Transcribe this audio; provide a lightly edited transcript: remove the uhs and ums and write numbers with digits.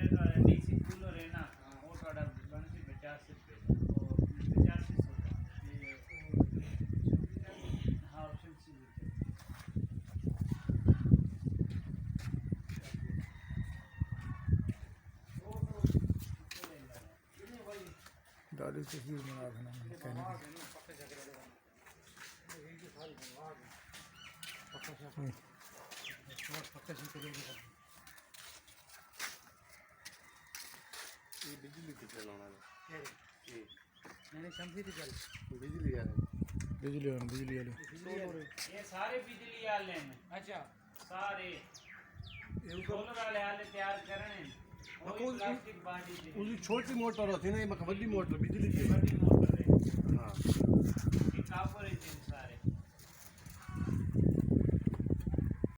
DC cooler है ना वो थोड़ा बनती 50 रुपए वो 85 हाँ ऑप्शन सी दादी तस्वीर बना देना कहने ये बिजली पे चलाना है ये मैंने समझी थी चल बिजली है बिजली वाले ये सारे बिजली वाले हैं अच्छा सारे सोलर वाले हाले तैयार करने हैं और प्लास्टिक बांधी थी उसकी छोटी मोटर होती है ना ये वड्डी मोटर बिजली की बड़ी मोटर